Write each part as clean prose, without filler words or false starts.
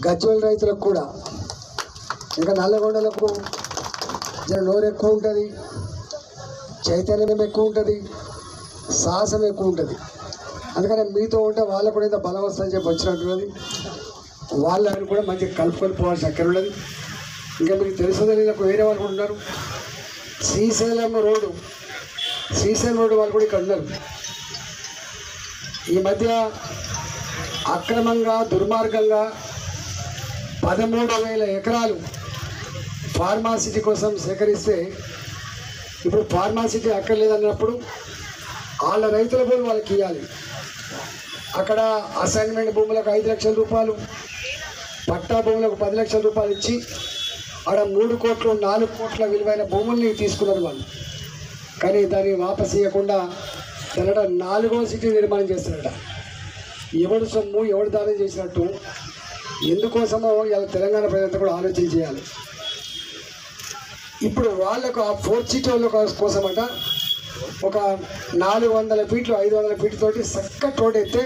గజ్వేల్ రైతులకు కూడా ఇంకా నల్లగొండలకు జర నోరు ఎక్కువ ఉంటుంది, చైతన్యం ఎక్కువ ఉంటుంది, సాహసం ఎక్కువ ఉంటుంది. అందుకని మీతో ఉంటే వాళ్ళకు కూడా ఇంత బలం వస్తుందని చెప్పి వచ్చినట్టున్నది. వాళ్ళని కూడా మంచిగా కలుపుకొని పోవాల్సిన అక్కడ ఉన్నది. ఇంకా మీకు తెలుసుదని నాకు వేరే వాళ్ళు కూడా ఉన్నారు. శ్రీశైలం రోడ్డు వాళ్ళు కూడా ఇక్కడ ఉన్నారు. ఈ మధ్య అక్రమంగా దుర్మార్గంగా 13,000 ఎకరాలు ఫార్మాసిటీ కోసం సేకరిస్తే ఇప్పుడు ఫార్మాసిటీ అక్కర్లేదన్నప్పుడు వాళ్ళ రైతుల భూములు వాళ్ళకి ఇవ్వాలి. అక్కడ అసైన్మెంట్ భూములకు 5 లక్షల రూపాయలు, పట్టా భూములకు 10 లక్షల రూపాయలు ఇచ్చి ఆడ 3 కోట్లు 4 కోట్ల విలువైన భూముల్ని తీసుకున్నారు వాళ్ళు. కానీ దాన్ని వాపసు ఇవ్వకుండా తెల్లట 4వ సిటీ నిర్మాణం చేస్తున్నారట. ఎవడు సొమ్ము ఎవడు దానం చేసినట్టు ఎందుకోసమో ఇలా తెలంగాణ ప్రజలంతా కూడా ఆలోచన చేయాలి. ఇప్పుడు వాళ్ళకు ఆ 4th సిటీ వాళ్ళ కోసమట ఒక 400 ఫీట్లు 500 ఫీట్ల తోటి చక్కటి రోడ్ అయితే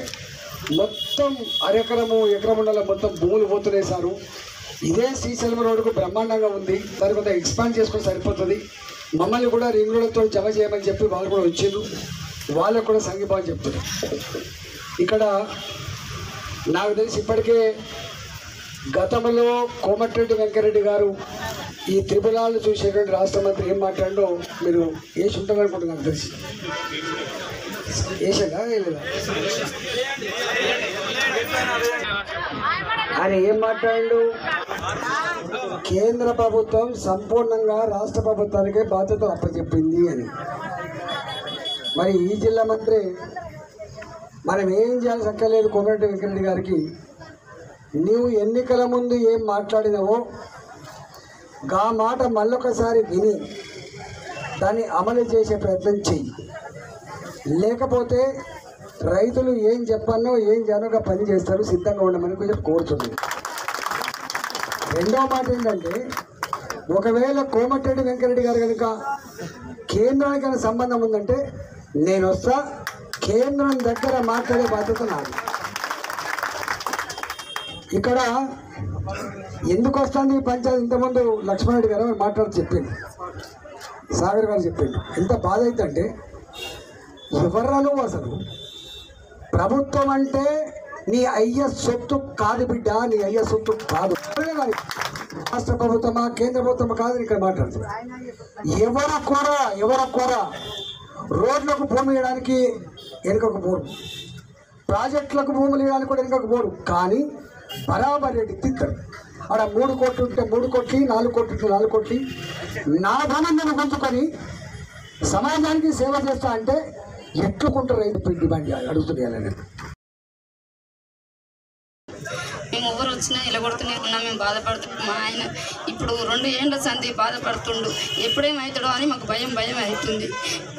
మొత్తం ఎకరముండల మొత్తం భూములు పోతున్నాయి సారు. ఇదే శ్రీశైలం రోడ్డుకు బ్రహ్మాండంగా ఉంది, దాన్ని కొంత ఎక్స్పాండ్ చేసుకొని సరిపోతుంది, మమ్మల్ని కూడా రింగ్ రోడ్లతో జమ చేయమని చెప్పి వాళ్ళు కూడా వచ్చిండ్రు. వాళ్ళకు కూడా సంఘీభావం చెప్తున్నారు. ఇక్కడ నాకు తెలిసి ఇప్పటికే గతంలో కోమటిరెడ్డి వెంకరెడ్డి గారు ఈ త్రిపురాలను చూసేటువంటి రాష్ట్ర మంత్రి ఏం మాట్లాడో మీరు వేసి ఉంటారు అనుకుంటున్నారు. నాకు తెలిసి వేసాగా లేదా ఆయన ఏం మాట్లాడు, కేంద్ర ప్రభుత్వం సంపూర్ణంగా రాష్ట్ర ప్రభుత్వానికే బాధ్యతలు అప్పచెప్పింది అని. మరి ఈ జిల్లా మంత్రి మనం ఏం చేయాల్సి అక్కర్లేదు. కోమటిరెడ్డి వెంకరెడ్డి గారికి నీవు ఎన్నికల ముందు ఏం మాట్లాడినావో గా మాట మళ్ళొకసారి విని దాన్ని అమలు చేసే ప్రయత్నం చెయ్యి. లేకపోతే రైతులు ఏం చెప్పానో ఏం చేయనోగా పని చేస్తారు, సిద్ధంగా ఉండమని కొంచెం కోరుతుంది. రెండవ మాట ఏంటంటే, ఒకవేళ కోమటిరెడ్డి వెంకరెడ్డి గారు కనుక కేంద్రానికైనా సంబంధం ఉందంటే నేను వస్తా, కేంద్రం దగ్గర మాట్లాడే బాధ్యత నాది. ఇక్కడ ఎందుకు వస్తుంది ఈ పంచాయతీ? ఇంతకుముందు లక్ష్మణరెడ్డి గారు మాట్లాడి చెప్పింది, సాగర్ గారు చెప్పిండు. ఎంత బాధ అవుతుందంటే, ఎవర్రను అసలు ప్రభుత్వం అంటే నీ అయ్య సొత్తు కాదు బిడ్డ, నీ అయ్య సొత్తు కాదు. రాష్ట్ర ప్రభుత్వమా కేంద్ర ప్రభుత్వమా కాదు ఇక్కడ మాట్లాడుతుంది. ఎవరు కూడా రోడ్లకు భూమి ఇవ్వడానికి వెనుకకు పోరు, ప్రాజెక్టులకు భూములు ఇవ్వడానికి కూడా వెనుకకు పోరు. కానీ బరాబర్ రేటు తిక్కరు. ఆడ 3 కోట్లు ఉంటే 3 కోట్లు, 4 కోట్లు ఉంటే 4 కోట్లు నా ధనంగా గుంజుకొని సమాజానికి సేవ చేస్తా అంటే ఎట్లుకుంటారు రైతు డిమాండ్ అడుగుతున్నాను. మేము ఎవరు వచ్చినా ఎలగొడుతూనే ఉన్నాం, మేము బాధపడుతున్నాం. మా ఆయన ఇప్పుడు 2 ఏళ్ళ సంధి బాధపడుతుండు, ఎప్పుడేమవుతాడో అని మాకు భయం అవుతుంది.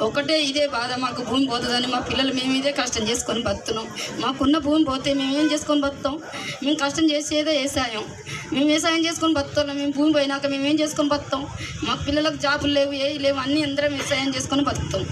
ఒకటే ఇదే బాధ, మాకు భూమి పోతుందని మా పిల్లలు మేము ఇదే కష్టం చేసుకొని బతున్నాం. మాకున్న భూమి పోతే మేము ఏం చేసుకొని బతాం? మేము కష్టం చేసేదే వ్యవసాయం, మేము వ్యవసాయం చేసుకొని బతున్నాం. మేము భూమి పోయినాక మేము ఏం చేసుకొని బతాం? మా పిల్లలకు జాబులు లేవు, ఏ లేవు, అన్నీ అందరం వ్యవసాయం చేసుకొని బతాం.